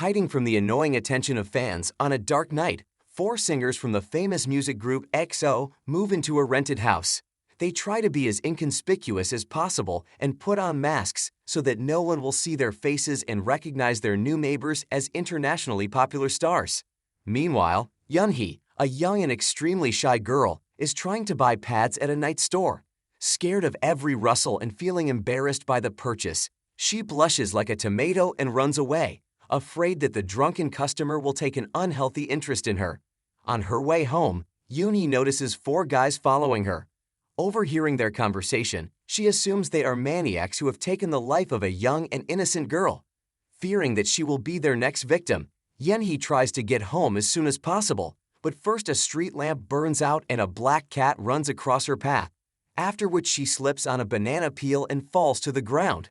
Hiding from the annoying attention of fans on a dark night, four singers from the famous music group EXO move into a rented house. They try to be as inconspicuous as possible and put on masks so that no one will see their faces and recognize their new neighbors as internationally popular stars. Meanwhile, Yeonhee, a young and extremely shy girl, is trying to buy pads at a night store. Scared of every rustle and feeling embarrassed by the purchase, she blushes like a tomato and runs away, afraid that the drunken customer will take an unhealthy interest in her. On her way home, Yeonhee notices four guys following her. Overhearing their conversation, she assumes they are maniacs who have taken the life of a young and innocent girl. Fearing that she will be their next victim, Yeonhee tries to get home as soon as possible, but first a street lamp burns out and a black cat runs across her path, after which she slips on a banana peel and falls to the ground.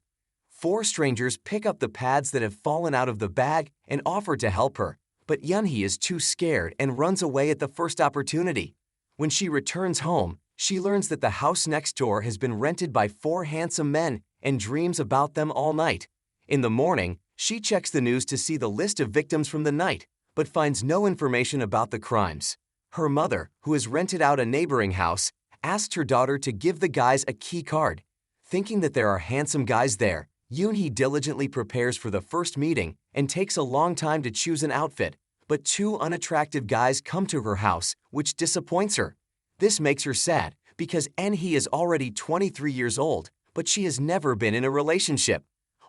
Four strangers pick up the pads that have fallen out of the bag and offer to help her, but Yeonhee is too scared and runs away at the first opportunity. When she returns home, she learns that the house next door has been rented by four handsome men and dreams about them all night. In the morning, she checks the news to see the list of victims from the night, but finds no information about the crimes. Her mother, who has rented out a neighboring house, asks her daughter to give the guys a key card. Thinking that there are handsome guys there, Yeonhee diligently prepares for the first meeting and takes a long time to choose an outfit, but two unattractive guys come to her house, which disappoints her. This makes her sad because Yeonhee is already 23 years old, but she has never been in a relationship.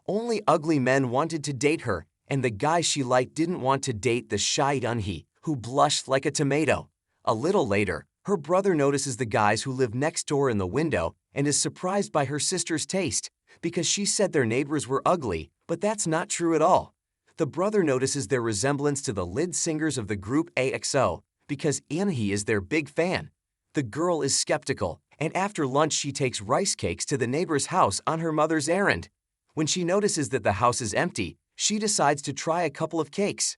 Only ugly men wanted to date her, and the guy she liked didn't want to date the shy Yeonhee, who blushed like a tomato. A little later, her brother notices the guys who live next door in the window and is surprised by her sister's taste, because she said their neighbors were ugly, but that's not true at all. The brother notices their resemblance to the lead singers of the group EXO, because Yeonhee is their big fan. The girl is skeptical, and after lunch she takes rice cakes to the neighbor's house on her mother's errand. When she notices that the house is empty, she decides to try a couple of cakes.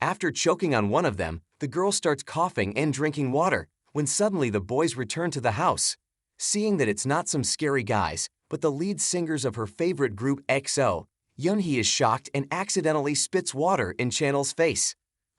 After choking on one of them, the girl starts coughing and drinking water, when suddenly the boys return to the house. Seeing that it's not some scary guys, but the lead singers of her favorite group EXO, Yeonhee is shocked and accidentally spits water in Chanel's face.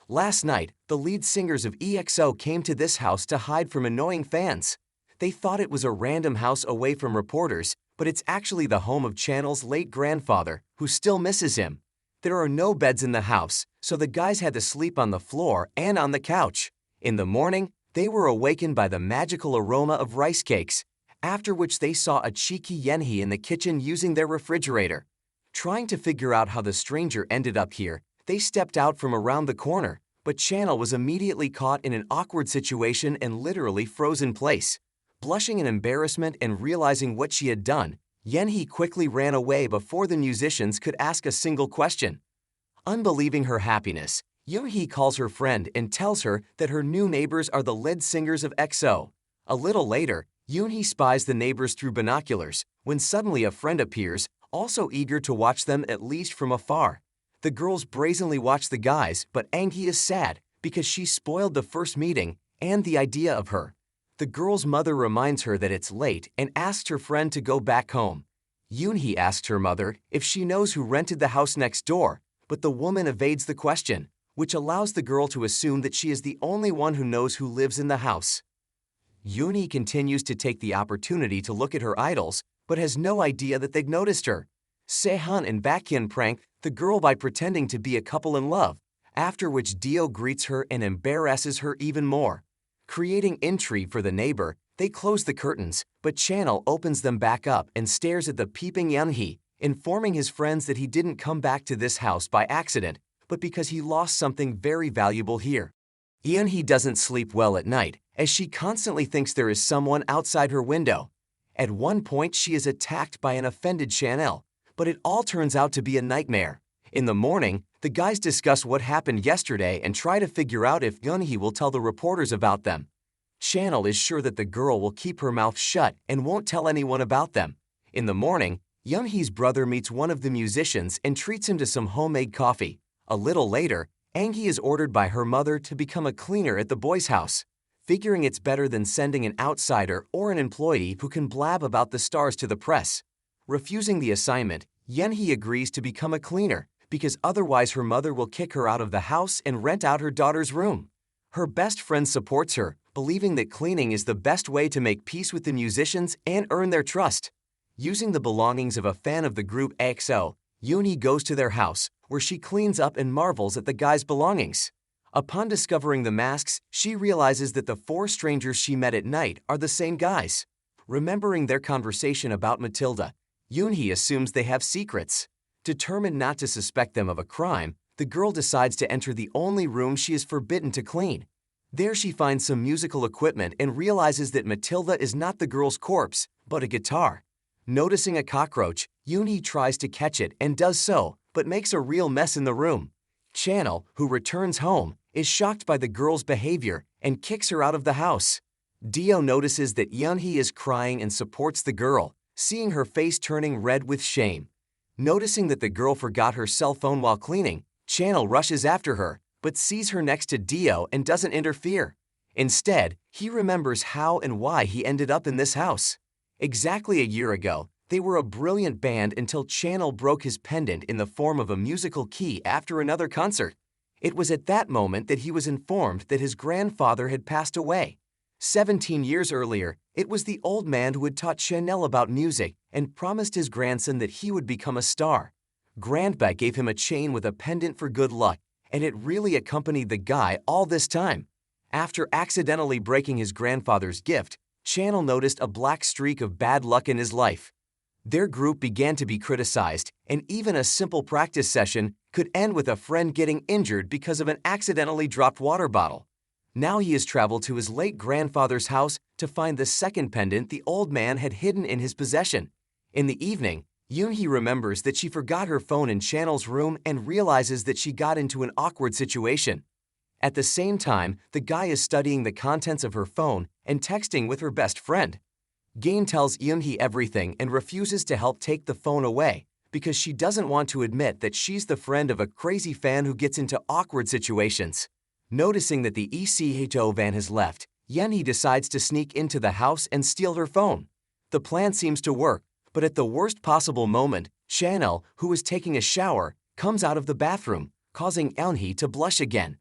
Last night, the lead singers of EXO came to this house to hide from annoying fans. They thought it was a random house away from reporters, but it's actually the home of Chanel's late grandfather, who still misses him. There are no beds in the house, so the guys had to sleep on the floor and on the couch. In the morning, they were awakened by the magical aroma of rice cakes, after which they saw a cheeky Yeonhee in the kitchen using their refrigerator. Trying to figure out how the stranger ended up here, they stepped out from around the corner, but Chanel was immediately caught in an awkward situation and literally froze in place. Blushing in embarrassment and realizing what she had done, Yeonhee quickly ran away before the musicians could ask a single question. Unbelieving her happiness, Yeonhee calls her friend and tells her that her new neighbors are the lead singers of EXO. A little later, Yeonhee spies the neighbors through binoculars, when suddenly a friend appears, also eager to watch them at least from afar. The girls brazenly watch the guys, but Yeonhee is sad because she spoiled the first meeting and the idea of her. The girl's mother reminds her that it's late and asks her friend to go back home. Yeonhee asks her mother if she knows who rented the house next door, but the woman evades the question, which allows the girl to assume that she is the only one who knows who lives in the house. Yeonhee continues to take the opportunity to look at her idols, but has no idea that they've noticed her. Sehun and Baekhyun prank the girl by pretending to be a couple in love, after which Dio greets her and embarrasses her even more. Creating intrigue for the neighbor, they close the curtains, but Chanel opens them back up and stares at the peeping Yeonhee, informing his friends that he didn't come back to this house by accident, but because he lost something very valuable here. Yeonhee doesn't sleep well at night, as she constantly thinks there is someone outside her window. At one point, she is attacked by an offended Chanel, but it all turns out to be a nightmare. In the morning, the guys discuss what happened yesterday and try to figure out if Yeonhee will tell the reporters about them. Chanel is sure that the girl will keep her mouth shut and won't tell anyone about them. In the morning, Yeonhee's brother meets one of the musicians and treats him to some homemade coffee. A little later, Yeonhee is ordered by her mother to become a cleaner at the boys' house. Figuring it's better than sending an outsider or an employee who can blab about the stars to the press. Refusing the assignment, Yeonhee agrees to become a cleaner because otherwise her mother will kick her out of the house and rent out her daughter's room. Her best friend supports her, believing that cleaning is the best way to make peace with the musicians and earn their trust. Using the belongings of a fan of the group EXO, Yoonhee goes to their house, where she cleans up and marvels at the guys' belongings. Upon discovering the masks, she realizes that the 4 strangers she met at night are the same guys. Remembering their conversation about Matilda, Yoonhee assumes they have secrets. Determined not to suspect them of a crime, the girl decides to enter the only room she is forbidden to clean. There she finds some musical equipment and realizes that Matilda is not the girl's corpse, but a guitar. Noticing a cockroach, Yoonhee tries to catch it and does so, but makes a real mess in the room. Channel, who returns home, is shocked by the girl's behavior and kicks her out of the house. Dio notices that Yoonhee is crying and supports the girl, seeing her face turning red with shame. Noticing that the girl forgot her cell phone while cleaning, Channel rushes after her, but sees her next to Dio and doesn't interfere. Instead, he remembers how and why he ended up in this house. Exactly a year ago, they were a brilliant band until Channel broke his pendant in the form of a musical key after another concert. It was at that moment that he was informed that his grandfather had passed away. 17 years earlier, it was the old man who had taught Chanel about music and promised his grandson that he would become a star. Grandpa gave him a chain with a pendant for good luck, and it really accompanied the guy all this time. After accidentally breaking his grandfather's gift, Channel noticed a black streak of bad luck in his life. Their group began to be criticized, and even a simple practice session could end with a friend getting injured because of an accidentally dropped water bottle. Now he has traveled to his late grandfather's house to find the second pendant the old man had hidden in his possession. In the evening, Yoonhee remembers that she forgot her phone in Channel's room and realizes that she got into an awkward situation. At the same time, the guy is studying the contents of her phone and texting with her best friend. Gain tells Yoonhee everything and refuses to help take the phone away because she doesn't want to admit that she's the friend of a crazy fan who gets into awkward situations. Noticing that the EXO van has left, Yoonhee decides to sneak into the house and steal her phone. The plan seems to work, but at the worst possible moment, Channel, who is taking a shower, comes out of the bathroom, causing Yoonhee to blush again.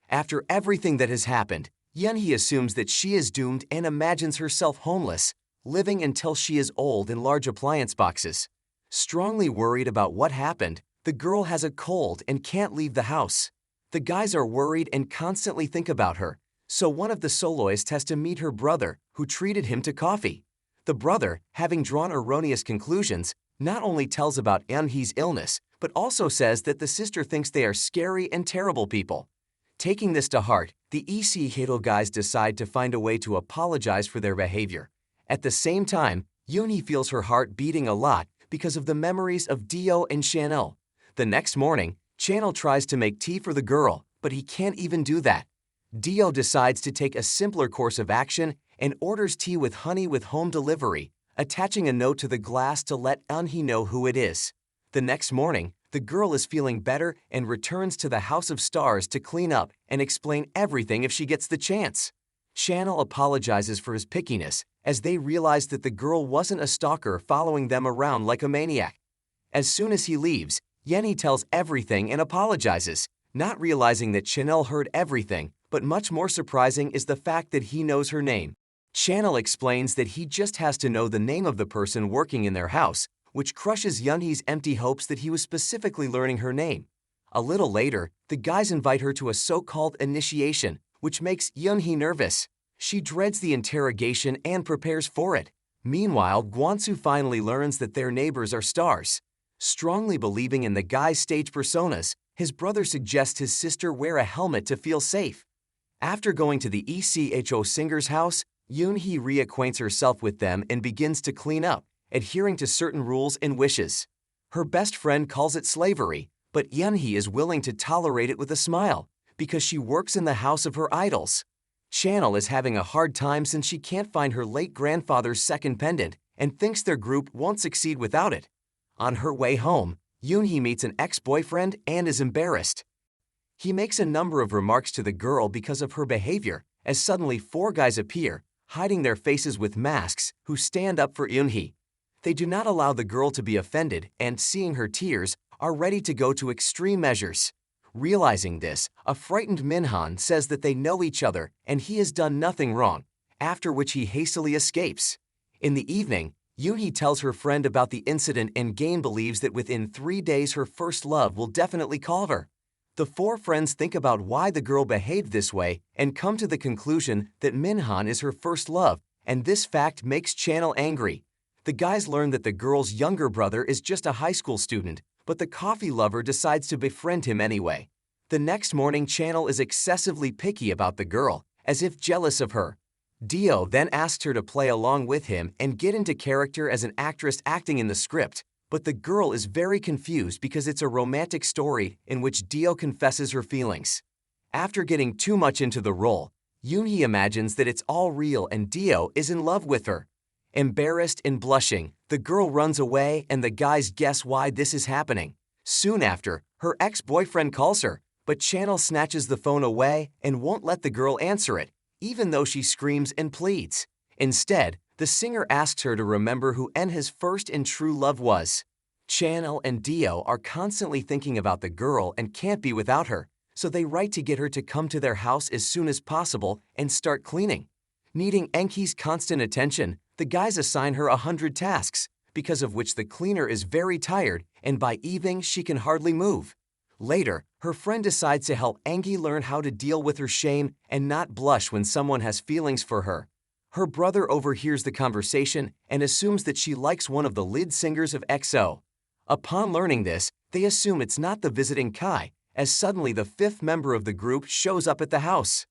After everything that has happened, Yoonhee assumes that she is doomed and imagines herself homeless, living until she is old in large appliance boxes. Strongly worried about what happened, the girl has a cold and can't leave the house. The guys are worried and constantly think about her, so one of the soloists has to meet her brother, who treated him to coffee. The brother, having drawn erroneous conclusions, not only tells about Yoonhee's illness, but also says that the sister thinks they are scary and terrible people. Taking this to heart, the EXO guys decide to find a way to apologize for their behavior. At the same time, Yoonhee feels her heart beating a lot because of the memories of Dio and Chanel. The next morning, Channel tries to make tea for the girl, but he can't even do that. Dio decides to take a simpler course of action and orders tea with honey with home delivery, attaching a note to the glass to let Yoonhee know who it is. The next morning, the girl is feeling better and returns to the House of Stars to clean up and explain everything if she gets the chance. Channel apologizes for his pickiness as they realize that the girl wasn't a stalker following them around like a maniac. As soon as he leaves, Yoonhee tells everything and apologizes, not realizing that Chanel heard everything, but much more surprising is the fact that he knows her name. Channel explains that he just has to know the name of the person working in their house, which crushes Yoonhee's empty hopes that he was specifically learning her name. A little later, the guys invite her to a so-called initiation, which makes Yoonhee nervous. She dreads the interrogation and prepares for it. Meanwhile, Gwonsu finally learns that their neighbors are stars. Strongly believing in the guy's stage personas, his brother suggests his sister wear a helmet to feel safe. After going to the EXO singer's house, Yoonhee reacquaints herself with them and begins to clean up, adhering to certain rules and wishes. Her best friend calls it slavery, but Yoonhee is willing to tolerate it with a smile, because she works in the house of her idols. Channel is having a hard time since she can't find her late grandfather's second pendant and thinks their group won't succeed without it. On her way home, Yoonhee meets an ex-boyfriend and is embarrassed. He makes a number of remarks to the girl because of her behavior, as suddenly 4 guys appear, hiding their faces with masks, who stand up for Yoonhee. They do not allow the girl to be offended and, seeing her tears, are ready to go to extreme measures. Realizing this, a frightened Minhan says that they know each other and he has done nothing wrong, after which he hastily escapes. In the evening, Yoonhee tells her friend about the incident and Gain believes that within 3 days her first love will definitely call her. The four friends think about why the girl behaved this way and come to the conclusion that Minhan is her first love, and this fact makes Channel angry. The guys learn that the girl's younger brother is just a high school student, but the coffee lover decides to befriend him anyway. The next morning, Channel is excessively picky about the girl, as if jealous of her. Dio then asks her to play along with him and get into character as an actress acting in the script, but the girl is very confused because it's a romantic story in which Dio confesses her feelings. After getting too much into the role, Yoonhee imagines that it's all real and Dio is in love with her. Embarrassed and blushing, the girl runs away and the guys guess why this is happening. Soon after, her ex-boyfriend calls her, but Channel snatches the phone away and won't let the girl answer it, even though she screams and pleads. Instead, the singer asks her to remember who Enha's first and true love was. Channel and Dio are constantly thinking about the girl and can't be without her, so they write to get her to come to their house as soon as possible and start cleaning. Needing Enki's constant attention, the guys assign her 100 tasks, because of which the cleaner is very tired and by evening she can hardly move. Later, her friend decides to help Enki learn how to deal with her shame and not blush when someone has feelings for her. Her brother overhears the conversation and assumes that she likes one of the lead singers of EXO. Upon learning this, they assume it's not the visiting Kai, as suddenly the fifth member of the group shows up at the house.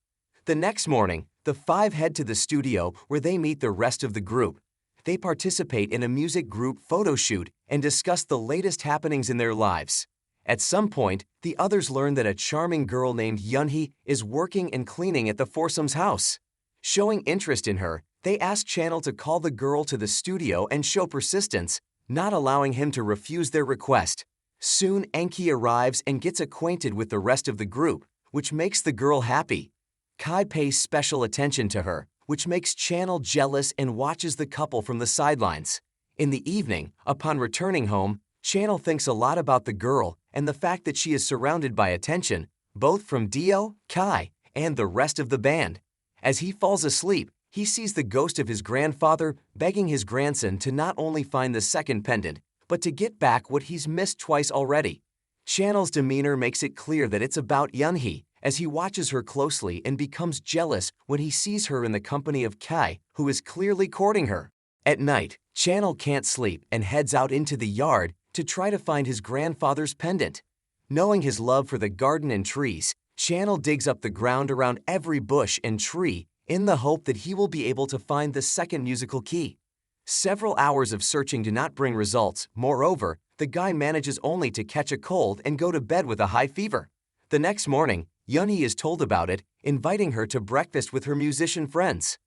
The next morning, the five head to the studio where they meet the rest of the group. They participate in a music group photo shoot and discuss the latest happenings in their lives. At some point, the others learn that a charming girl named Yoonhee is working and cleaning at the foursome's house. Showing interest in her, they ask Channel to call the girl to the studio and show persistence, not allowing him to refuse their request. Soon, Enki arrives and gets acquainted with the rest of the group, which makes the girl happy. Kai pays special attention to her, which makes Channel jealous and watches the couple from the sidelines. In the evening, upon returning home, Channel thinks a lot about the girl and the fact that she is surrounded by attention, both from Dio, Kai, and the rest of the band. As he falls asleep, he sees the ghost of his grandfather begging his grandson to not only find the second pendant, but to get back what he's missed twice already. Channel's demeanor makes it clear that it's about Yoonhee, as he watches her closely and becomes jealous when he sees her in the company of Kai, who is clearly courting her. At night, Channel can't sleep and heads out into the yard to try to find his grandfather's pendant. Knowing his love for the garden and trees, Channel digs up the ground around every bush and tree in the hope that he will be able to find the second musical key. Several hours of searching do not bring results. Moreover, the guy manages only to catch a cold and go to bed with a high fever. The next morning, Yoonhee is told about it, inviting her to breakfast with her musician friends.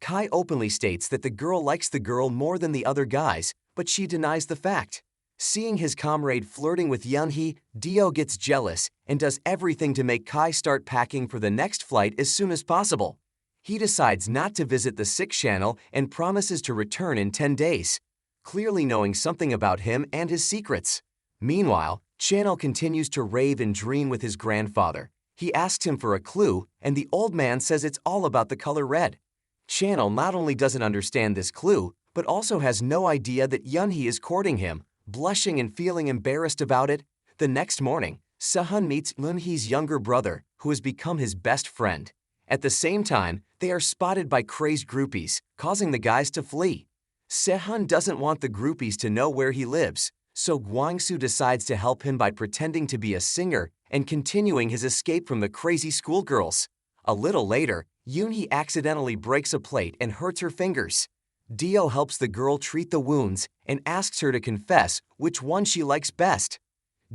Kai openly states that the girl likes the girl more than the other guys, but she denies the fact. Seeing his comrade flirting with Yoonhee, Dio gets jealous and does everything to make Kai start packing for the next flight as soon as possible. He decides not to visit the 6th channel and promises to return in 10 days, clearly knowing something about him and his secrets. Meanwhile, Channel continues to rave and dream with his grandfather. He asks him for a clue, and the old man says it's all about the color red. Channel not only doesn't understand this clue, but also has no idea that Yoonhee is courting him. Blushing and feeling embarrassed about it, the next morning, Sehun meets Yoonhee's younger brother, who has become his best friend. At the same time, they are spotted by crazed groupies, causing the guys to flee. Sehun doesn't want the groupies to know where he lives, so Gwangsu decides to help him by pretending to be a singer and continuing his escape from the crazy schoolgirls. A little later, Yoonhee accidentally breaks a plate and hurts her fingers. Dio helps the girl treat the wounds and asks her to confess which one she likes best.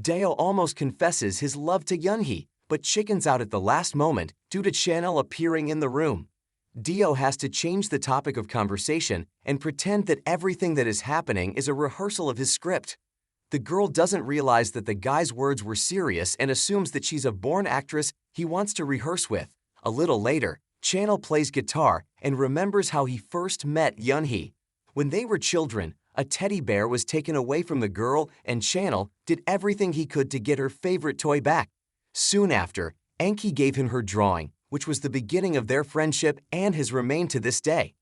Dio almost confesses his love to Yoonhee, but chickens out at the last moment due to Channel appearing in the room. Dio has to change the topic of conversation and pretend that everything that is happening is a rehearsal of his script. The girl doesn't realize that the guy's words were serious and assumes that she's a born actress he wants to rehearse with. A little later, Channel plays guitar and remembers how he first met Yoonhee. When they were children, A teddy bear was taken away from the girl, and Channel did everything he could to get her favorite toy back. Soon after, Enki gave him her drawing, which was the beginning of their friendship and has remained to this day.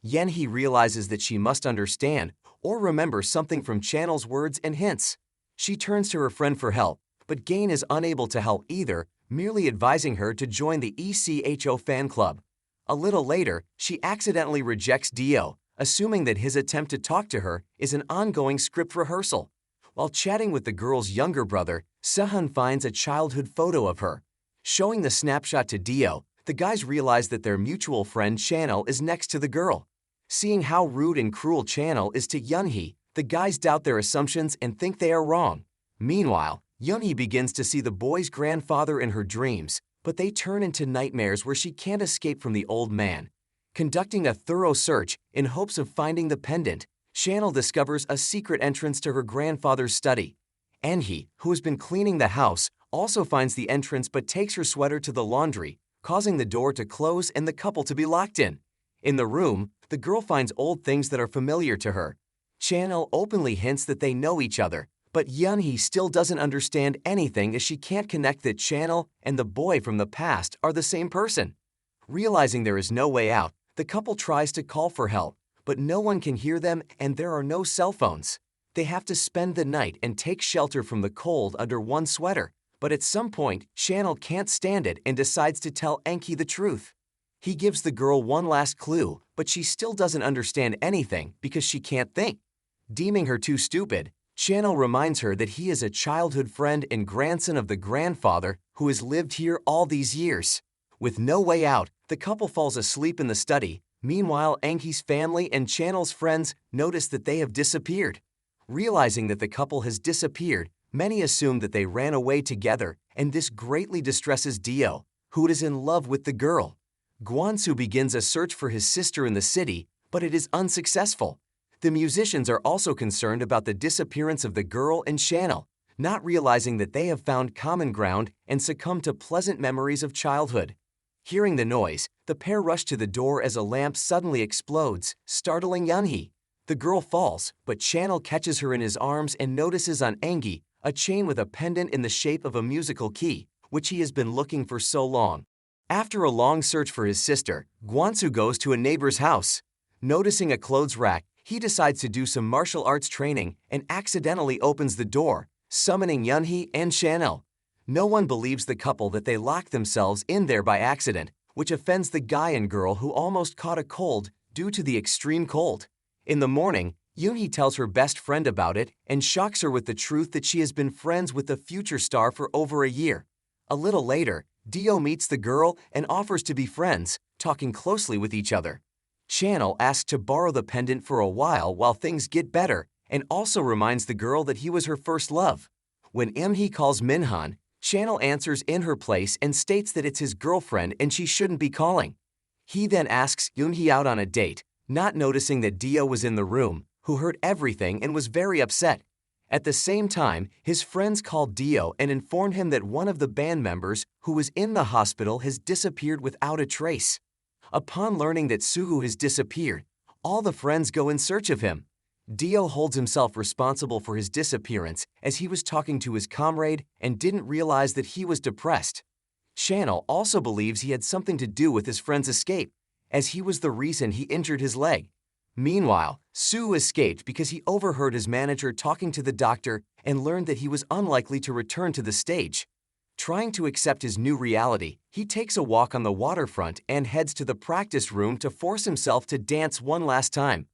Yenhee realizes that she must understand or remember something from Channel's words and hints. She turns to her friend for help, but Gain is unable to help either, merely advising her to join the ECHO fan club. A little later, she accidentally rejects Dio, assuming that his attempt to talk to her is an ongoing script rehearsal. While chatting with the girl's younger brother, Sehun finds a childhood photo of her. Showing the snapshot to Dio, the guys realize that their mutual friend Channel is next to the girl. Seeing how rude and cruel Channel is to Yeonhee, the guys doubt their assumptions and think they are wrong. Meanwhile, Yeonhee begins to see the boy's grandfather in her dreams, but they turn into nightmares where she can't escape from the old man. Conducting a thorough search in hopes of finding the pendant, Channel discovers a secret entrance to her grandfather's study. Enhee, who has been cleaning the house, also finds the entrance but takes her sweater to the laundry, causing the door to close and the couple to be locked in. In the room, the girl finds old things that are familiar to her. Channel openly hints that they know each other, but Yeonhee still doesn't understand anything as she can't connect that Channel and the boy from the past are the same person. Realizing there is no way out, the couple tries to call for help, but no one can hear them and there are no cell phones. They have to spend the night and take shelter from the cold under one sweater, but at some point, Channel can't stand it and decides to tell Enki the truth. He gives the girl one last clue, but she still doesn't understand anything because she can't think. Deeming her too stupid, Channel reminds her that he is a childhood friend and grandson of the grandfather who has lived here all these years. With no way out, the couple falls asleep in the study. Meanwhile, Enki's family and Channel's friends notice that they have disappeared. Realizing that the couple has disappeared, many assume that they ran away together, and this greatly distresses Dio, who is in love with the girl. Gwonsu begins a search for his sister in the city, but it is unsuccessful. The musicians are also concerned about the disappearance of the girl and Channel, not realizing that they have found common ground and succumb to pleasant memories of childhood. Hearing the noise, the pair rush to the door as a lamp suddenly explodes, startling Yeonhee. The girl falls, but Channel catches her in his arms and notices on Engi a chain with a pendant in the shape of a musical key, which he has been looking for so long. After a long search for his sister, Gwonsu goes to a neighbor's house. Noticing a clothes rack, he decides to do some martial arts training and accidentally opens the door, summoning Yeonhee and Channel. No one believes the couple that they locked themselves in there by accident, which offends the guy and girl who almost caught a cold due to the extreme cold. In the morning, Yeonhee tells her best friend about it and shocks her with the truth that she has been friends with the future star for over a year. A little later, Dio meets the girl and offers to be friends, talking closely with each other. Channel asks to borrow the pendant for a while things get better, and also reminds the girl that he was her first love. When Imhee calls Minhan, Channel answers in her place and states that it's his girlfriend and she shouldn't be calling. He then asks Yeonhee out on a date, not noticing that Dio was in the room, who heard everything and was very upset. At the same time, his friends called Dio and informed him that one of the band members who was in the hospital has disappeared without a trace. Upon learning that Suhu has disappeared, all the friends go in search of him. Dio holds himself responsible for his disappearance as he was talking to his comrade and didn't realize that he was depressed. Channel also believes he had something to do with his friend's escape, as he was the reason he injured his leg. Meanwhile, Suhu escaped because he overheard his manager talking to the doctor and learned that he was unlikely to return to the stage. Trying to accept his new reality, he takes a walk on the waterfront and heads to the practice room to force himself to dance one last time.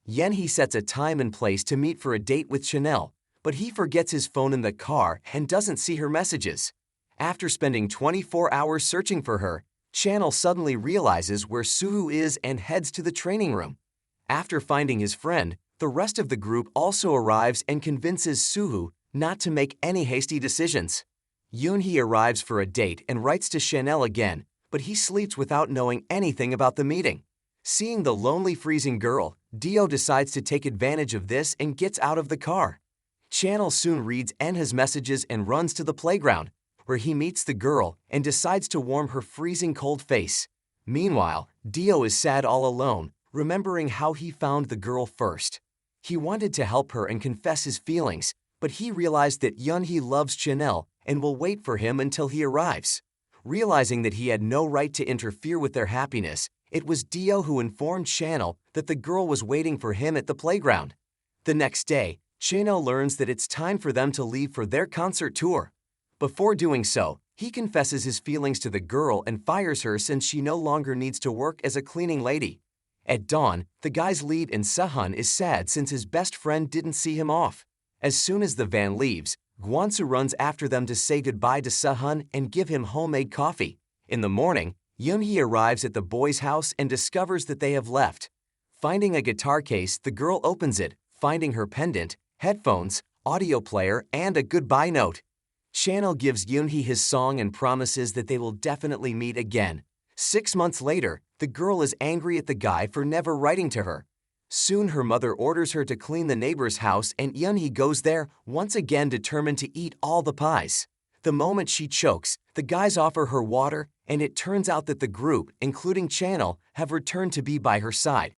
Yeonhee sets a time and place to meet for a date with Chanel, but he forgets his phone in the car and doesn't see her messages. After spending 24 hours searching for her, Channel suddenly realizes where Suhu is and heads to the training room. After finding his friend, the rest of the group also arrives and convinces Suhu not to make any hasty decisions. Yeonhee arrives for a date and writes to Chanel again, but he sleeps without knowing anything about the meeting. Seeing the lonely freezing girl, Dio decides to take advantage of this and gets out of the car. Channel soon reads Enha's messages and runs to the playground, where he meets the girl and decides to warm her freezing cold face. Meanwhile, Dio is sad all alone, remembering how he found the girl first. He wanted to help her and confess his feelings, but he realized that Yunhee loves Chanel and will wait for him until he arrives. Realizing that he had no right to interfere with their happiness, it was Dio who informed Chanel that the girl was waiting for him at the playground. The next day, Chanel learns that it's time for them to leave for their concert tour. Before doing so, he confesses his feelings to the girl and fires her since she no longer needs to work as a cleaning lady. At dawn, the guys leave and Sehun is sad since his best friend didn't see him off. As soon as the van leaves, Gwonsu runs after them to say goodbye to Sehun and give him homemade coffee. In the morning, Yunhee arrives at the boys' house and discovers that they have left. Finding a guitar case, the girl opens it, finding her pendant, headphones, audio player, and a goodbye note. Chanel gives Yunhee his song and promises that they will definitely meet again. 6 months later, the girl is angry at the guy for never writing to her. Soon her mother orders her to clean the neighbor's house and Yunhee goes there, once again determined to eat all the pies. The moment she chokes, the guys offer her water and it turns out that the group, including Chanel, have returned to be by her side.